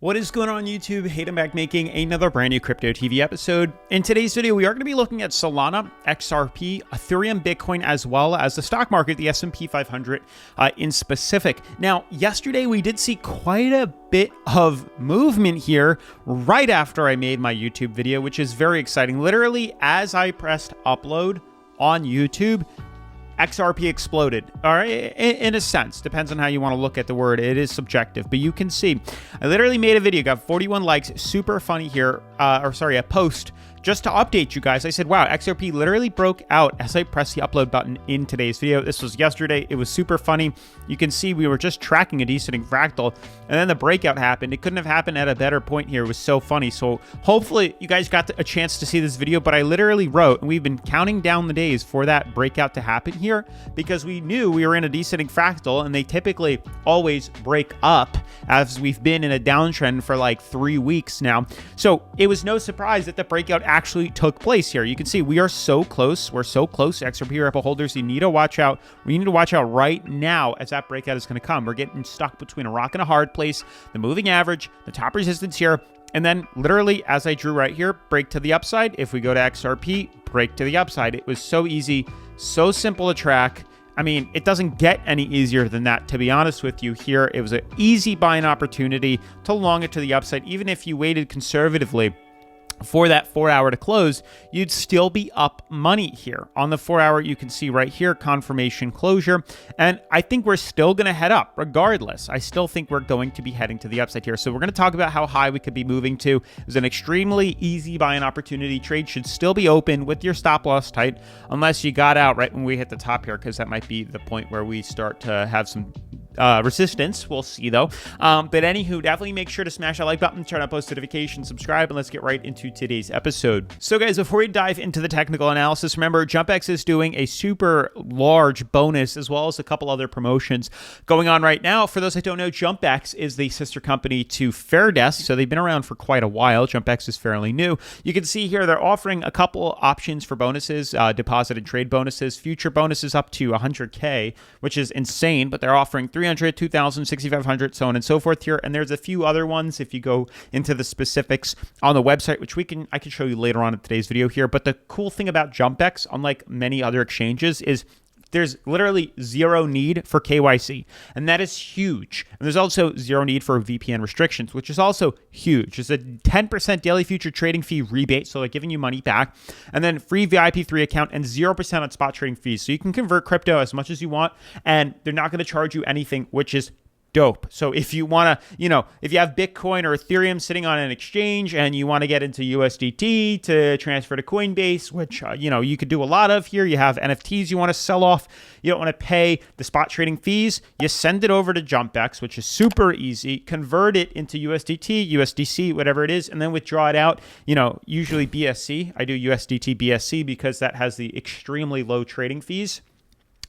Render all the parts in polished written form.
What is going on YouTube? Hayden back making another brand new Crypto TV episode. In today's video, we are going to be looking at Solana, XRP, Ethereum, Bitcoin, as well as the stock market, the S&P 500 in specific. Now, yesterday we did see quite a bit of movement here right after I made my YouTube video, which is very exciting. Literally, as I pressed upload on YouTube, XRP exploded, all right, in a sense. Depends on how you want to look at the word. It is subjective, but you can see I literally made a video, got 41 likes, super funny here, a post just to update you guys. I said, wow, XRP literally broke out as I pressed the upload button in today's video. This was yesterday. It was super funny. You can see we were just tracking a descending fractal, and then the breakout happened. It couldn't have happened at a better point here. It was so funny. So hopefully you guys got a chance to see this video, but I literally wrote, and we've been counting down the days for that breakout to happen here because we knew we were in a descending fractal, and they typically always break up as we've been in a downtrend for like 3 weeks now. So it was no surprise that the breakout actually took place here. You can see we are so close. We're so close. XRP Ripple holders, you need to watch out. We need to watch out right now as that breakout is going to come. We're getting stuck between a rock and a hard place. The moving average, the top resistance here, and then literally as I drew right here, break to the upside. If we go to XRP, break to the upside. It was so easy, so simple to track. I mean, it doesn't get any easier than that, to be honest with you here. It was an easy buying opportunity to long it to the upside. Even if you waited conservatively for that 4 hour to close, you'd still be up money here. On the 4 hour, you can see right here, confirmation closure. And I think we're still going to head up regardless. I still think we're going to be heading to the upside here. So we're going to talk about how high we could be moving to. It was an extremely easy buying opportunity. Trade should still be open with your stop loss tight unless you got out right when we hit the top here, because that might be the point where we start to have some resistance. We'll see though. But anywho, definitely make sure to smash that like button, turn on post notifications, subscribe, and let's get right into today's episode. So guys, before we dive into the technical analysis, remember Jumpex is doing a super large bonus as well as a couple other promotions going on right now. For those that don't know, Jumpex is the sister company to Fairdesk. So they've been around for quite a while. Jumpex is fairly new. You can see here they're offering a couple options for bonuses, deposit and trade bonuses, future bonuses up to 100K, which is insane, but they're offering 300, 2,000, 6,500, so on and so forth here. And there's a few other ones if you go into the specifics on the website, which I can show you later on in today's video here. But the cool thing about Jumpex, unlike many other exchanges, is there's literally zero need for KYC, and that is huge. And there's also zero need for VPN restrictions, which is also huge. There's a 10% daily future trading fee rebate, so they're giving you money back, and then free VIP3 account and 0% on spot trading fees. So you can convert crypto as much as you want, and they're not going to charge you anything, which is dope. So if you want to, if you have Bitcoin or Ethereum sitting on an exchange and you want to get into USDT to transfer to Coinbase, which, you could do a lot of here. You have NFTs you want to sell off. You don't want to pay the spot trading fees. You send it over to Jumpex, which is super easy. Convert it into USDT, USDC, whatever it is, and then withdraw it out. Usually BSC. I do USDT BSC because that has the extremely low trading fees.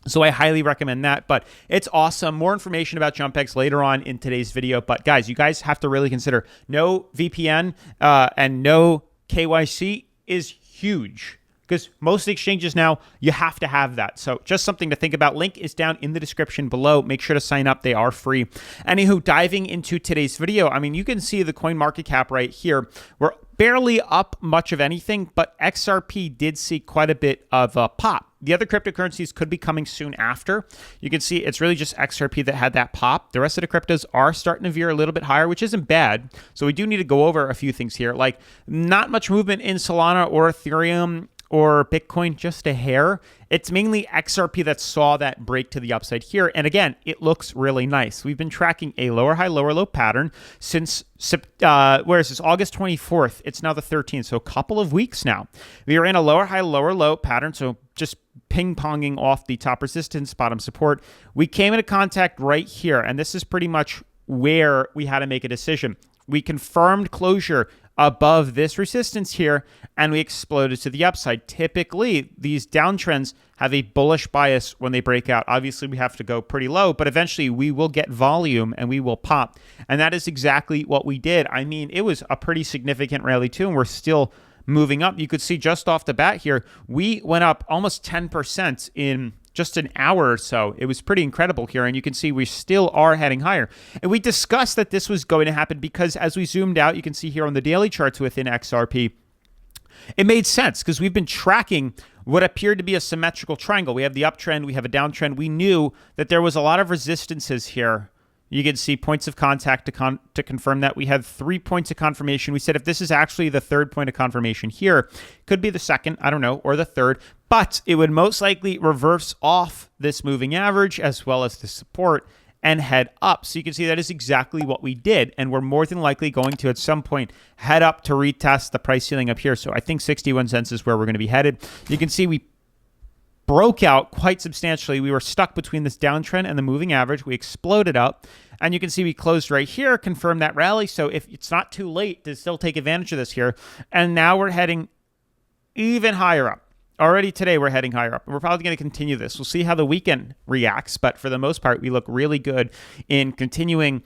So I highly recommend that, but it's awesome. More information about Jumpex later on in today's video. But guys, you guys have to really consider no VPN and no KYC is huge, because most exchanges now, you have to have that. So just something to think about. Link is down in the description below. Make sure to sign up. They are free. Anywho, diving into today's video, I mean, you can see the coin market cap right here. We're barely up much of anything, but XRP did see quite a bit of a pop. The other cryptocurrencies could be coming soon after. You can see it's really just XRP that had that pop. The rest of the cryptos are starting to veer a little bit higher, which isn't bad. So we do need to go over a few things here. Like not much movement in Solana or Ethereum or Bitcoin, just a hair. It's mainly XRP that saw that break to the upside here. And again, it looks really nice. We've been tracking a lower high, lower low pattern since, where is this? August 24th. It's now the 13th. So a couple of weeks now. We are in a lower high, lower low pattern. So just ping-ponging off the top resistance, bottom support. We came into contact right here. And this is pretty much where we had to make a decision. We confirmed closure above this resistance here, and we exploded to the upside. Typically, these downtrends have a bullish bias when they break out. Obviously, we have to go pretty low, but eventually we will get volume and we will pop. And that is exactly what we did. I mean, it was a pretty significant rally too, and we're still moving up. You could see just off the bat here, we went up almost 10% in just an hour or so. It was pretty incredible here, and you can see we still are heading higher. And we discussed that this was going to happen because as we zoomed out, you can see here on the daily charts within XRP, it made sense because we've been tracking what appeared to be a symmetrical triangle. We have the uptrend, we have a downtrend. We knew that there was a lot of resistances here. You can see points of contact to confirm that. We had 3 points of confirmation. We said if this is actually the third point of confirmation here, could be the second, I don't know, or the third, but it would most likely reverse off this moving average as well as the support and head up. So you can see that is exactly what we did. And we're more than likely going to, at some point, head up to retest the price ceiling up here. So I think 61 cents is where we're going to be headed. You can see we broke out quite substantially. We were stuck between this downtrend and the moving average. We exploded up. And you can see we closed right here, confirmed that rally. So if it's not too late to still take advantage of this here. And now we're heading even higher up. Already today, we're heading higher up. We're probably going to continue this. We'll see how the weekend reacts. But for the most part, we look really good in continuing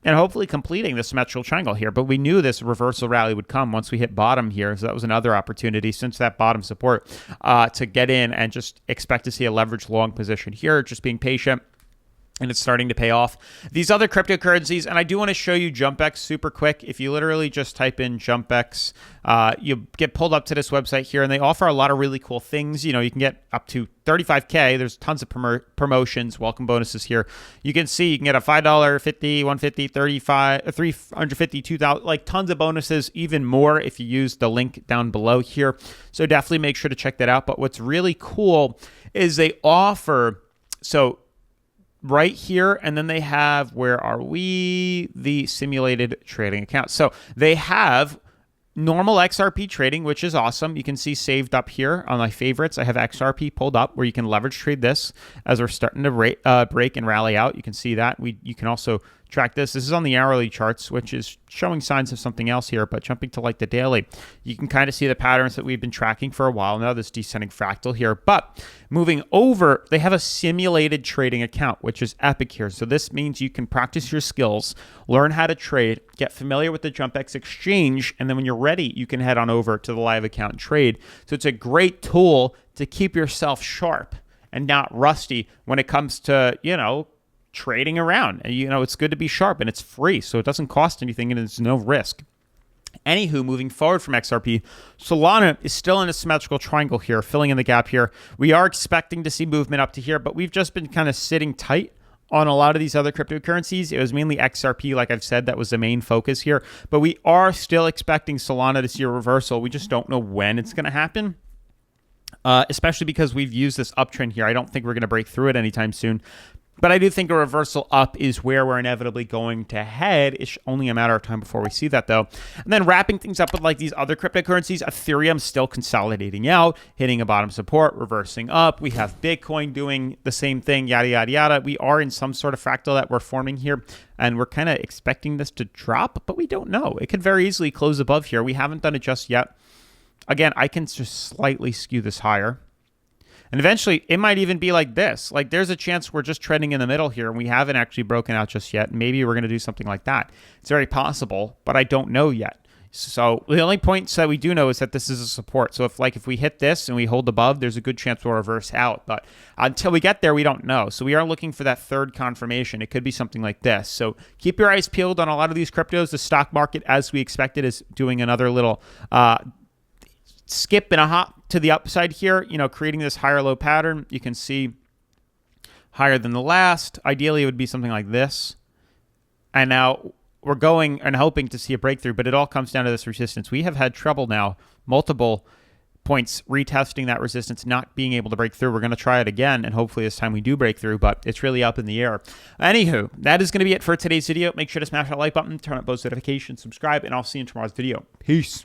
and hopefully completing the symmetrical triangle here. But we knew this reversal rally would come once we hit bottom here. So that was another opportunity since that bottom support to get in and just expect to see a leveraged long position here, just being patient. And it's starting to pay off. These other cryptocurrencies, and I do want to show you Jumpex super quick. If you literally just type in Jumpex, you get pulled up to this website here, and they offer a lot of really cool things. You know, you can get up to 35K. There's tons of promotions, welcome bonuses here. You can see you can get a $5, 50, 150, 35, 350, 2,000, like tons of bonuses, even more if you use the link down below here. So definitely make sure to check that out. But what's really cool is they offer, so right here, and then they have, where are we? The simulated trading account. So they have normal XRP trading, which is awesome. You can see saved up here on my favorites. I have XRP pulled up where you can leverage trade this as we're starting to break and rally out. You can see that. You can also track this. This is on the hourly charts, which is showing signs of something else here, but jumping to like the daily, you can kind of see the patterns that we've been tracking for a while now, this descending fractal here. But moving over, they have a simulated trading account, which is epic here. So this means you can practice your skills, learn how to trade, get familiar with the Jumpex exchange, and then when you're ready, you can head on over to the live account and trade. So it's a great tool to keep yourself sharp and not rusty when it comes to, you know, trading around. And you know, it's good to be sharp, and it's free, so it doesn't cost anything and there's no risk. Anywho, moving forward from XRP, Solana is still in a symmetrical triangle here, filling in the gap here. We are expecting to see movement up to here, but we've just been kind of sitting tight on a lot of these other cryptocurrencies. It was mainly XRP, like I've said, that was the main focus here. But we are still expecting Solana to see a reversal. We just don't know when it's going to happen. Especially because we've used this uptrend here. I don't think we're going to break through it anytime soon. But I do think a reversal up is where we're inevitably going to head. It's only a matter of time before we see that, though. And then wrapping things up with like these other cryptocurrencies, Ethereum still consolidating out, hitting a bottom support, reversing up. We have Bitcoin doing the same thing, yada, yada, yada. We are in some sort of fractal that we're forming here, and we're kind of expecting this to drop, but we don't know. It could very easily close above here. We haven't done it just yet. Again, I can just slightly skew this higher. And eventually, it might even be like this. Like, there's a chance we're just trending in the middle here, and we haven't actually broken out just yet. Maybe we're going to do something like that. It's very possible, but I don't know yet. So the only points that we do know is that this is a support. So if we hit this and we hold above, there's a good chance we'll reverse out. But until we get there, we don't know. So we are looking for that third confirmation. It could be something like this. So keep your eyes peeled on a lot of these cryptos. The stock market, as we expected, is doing another little skip and a hop to the upside here, you know, creating this higher low pattern. You can see higher than the last. Ideally, it would be something like this. And now we're going and hoping to see a breakthrough, but it all comes down to this resistance. We have had trouble now, multiple points retesting that resistance, not being able to break through. We're going to try it again, and hopefully this time we do break through, but it's really up in the air. Anywho, that is going to be it for today's video. Make sure to smash that like button, turn on post notifications, subscribe, and I'll see you in tomorrow's video. Peace.